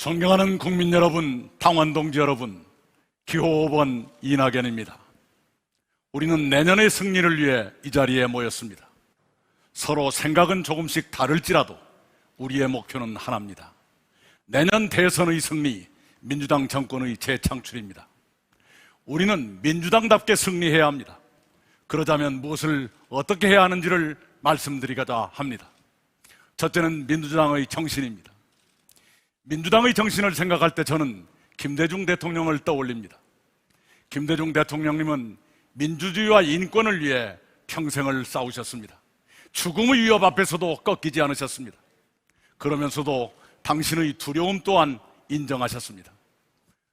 존경하는 국민 여러분, 당원 동지 여러분, 기호 5번 이낙연입니다. 우리는 내년의 승리를 위해 이 자리에 모였습니다. 서로 생각은 조금씩 다를지라도 우리의 목표는 하나입니다. 내년 대선의 승리, 민주당 정권의 재창출입니다. 우리는 민주당답게 승리해야 합니다. 그러자면 무엇을 어떻게 해야 하는지를 말씀드리고자 합니다. 첫째는 민주당의 정신입니다. 민주당의 정신을 생각할 때 저는 김대중 대통령을 떠올립니다. 김대중 대통령님은 민주주의와 인권을 위해 평생을 싸우셨습니다. 죽음의 위협 앞에서도 꺾이지 않으셨습니다. 그러면서도 당신의 두려움 또한 인정하셨습니다.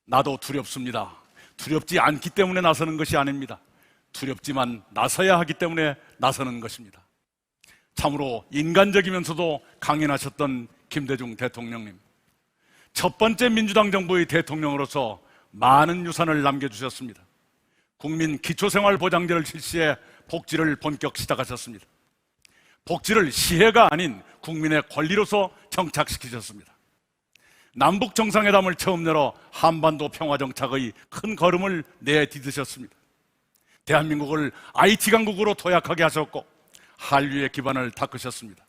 나도 두렵습니다. 두렵지 않기 때문에 나서는 것이 아닙니다. 두렵지만 나서야 하기 때문에 나서는 것입니다. 참으로 인간적이면서도 강인하셨던 김대중 대통령님, 첫 번째 민주당 정부의 대통령으로서 많은 유산을 남겨주셨습니다. 국민 기초생활보장제를 실시해 복지를 본격 시작하셨습니다. 복지를 시혜가 아닌 국민의 권리로서 정착시키셨습니다. 남북 정상회담을 처음 열어 한반도 평화정착의 큰 걸음을 내디디셨습니다. 대한민국을 IT 강국으로 도약하게 하셨고 한류의 기반을 닦으셨습니다.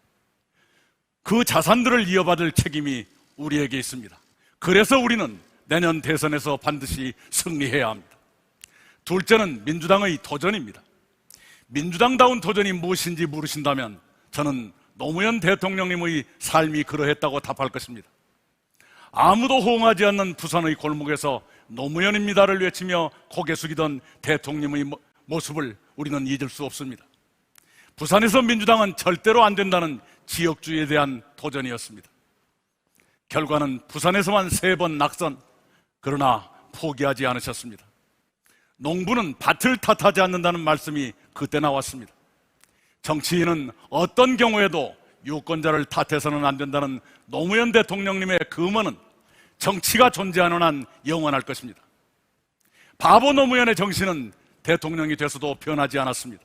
그 자산들을 이어받을 책임이 우리에게 있습니다. 그래서 우리는 내년 대선에서 반드시 승리해야 합니다. 둘째는 민주당의 도전입니다. 민주당다운 도전이 무엇인지 물으신다면 저는 노무현 대통령님의 삶이 그러했다고 답할 것입니다. 아무도 호응하지 않는 부산의 골목에서 노무현입니다를 외치며 고개 숙이던 대통령의 모습을 우리는 잊을 수 없습니다. 부산에서 민주당은 절대로 안 된다는 지역주의에 대한 도전이었습니다. 결과는 부산에서만 3번 낙선, 그러나 포기하지 않으셨습니다. 농부는 밭을 탓하지 않는다는 말씀이 그때 나왔습니다. 정치인은 어떤 경우에도 유권자를 탓해서는 안 된다는 노무현 대통령님의 금언은 정치가 존재하는 한 영원할 것입니다. 바보 노무현의 정신은 대통령이 돼서도 변하지 않았습니다.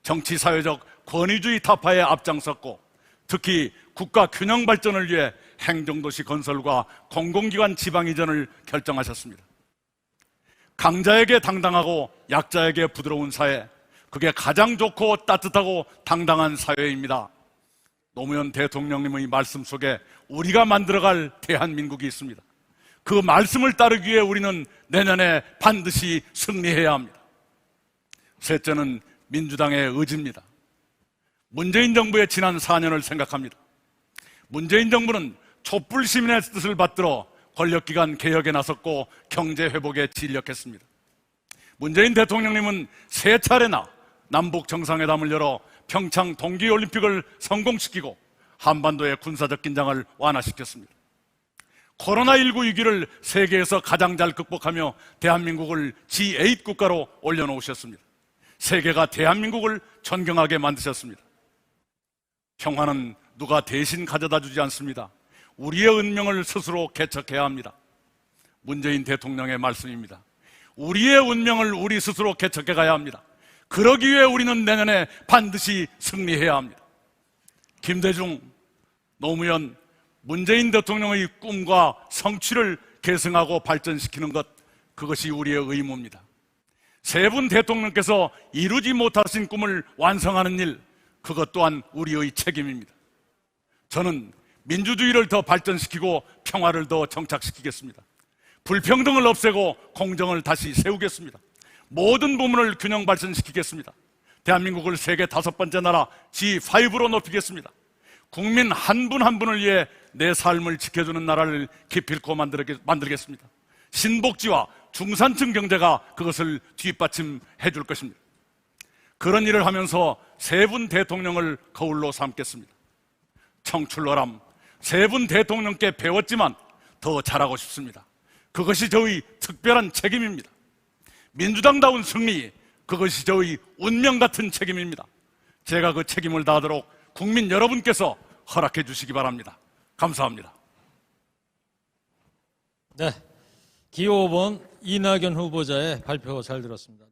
정치 사회적 권위주의 타파에 앞장섰고 특히 국가 균형 발전을 위해 행정도시 건설과 공공기관 지방 이전을 결정하셨습니다. 강자에게 당당하고 약자에게 부드러운 사회, 그게 가장 좋고 따뜻하고 당당한 사회입니다. 노무현 대통령님의 말씀 속에 우리가 만들어갈 대한민국이 있습니다. 그 말씀을 따르기 위해 우리는 내년에 반드시 승리해야 합니다. 셋째는 민주당의 의지입니다. 문재인 정부의 지난 4년을 생각합니다. 문재인 정부는 촛불 시민의 뜻을 받들어 권력기관 개혁에 나섰고 경제 회복에 진력했습니다. 문재인 대통령님은 3차례나 남북 정상회담을 열어 평창 동계올림픽을 성공시키고 한반도의 군사적 긴장을 완화시켰습니다. 코로나19 위기를 세계에서 가장 잘 극복하며 대한민국을 G8 국가로 올려놓으셨습니다. 세계가 대한민국을 존경하게 만드셨습니다. 평화는 누가 대신 가져다 주지 않습니다. 우리의 운명을 스스로 개척해야 합니다. 문재인 대통령의 말씀입니다. 우리의 운명을 우리 스스로 개척해 가야 합니다. 그러기 위해 우리는 내년에 반드시 승리해야 합니다. 김대중, 노무현, 문재인 대통령의 꿈과 성취를 계승하고 발전시키는 것, 그것이 우리의 의무입니다. 3분 대통령께서 이루지 못하신 꿈을 완성하는 일, 그것 또한 우리의 책임입니다. 저는 민주주의를 더 발전시키고 평화를 더 정착시키겠습니다. 불평등을 없애고 공정을 다시 세우겠습니다. 모든 부문을 균형 발전시키겠습니다. 대한민국을 세계 5번째 나라 G5로 높이겠습니다. 국민 한 분 한 분을 위해 내 삶을 지켜주는 나라를 기필코 만들겠습니다. 신복지와 중산층 경제가 그것을 뒷받침해 줄 것입니다. 그런 일을 하면서 3분 대통령을 거울로 삼겠습니다. 청출어람, 3분 대통령께 배웠지만 더 잘하고 싶습니다. 그것이 저의 특별한 책임입니다. 민주당다운 승리, 그것이 저의 운명 같은 책임입니다. 제가 그 책임을 다하도록 국민 여러분께서 허락해 주시기 바랍니다. 감사합니다. 네, 기호 5번 이낙연 후보자의 발표 잘 들었습니다.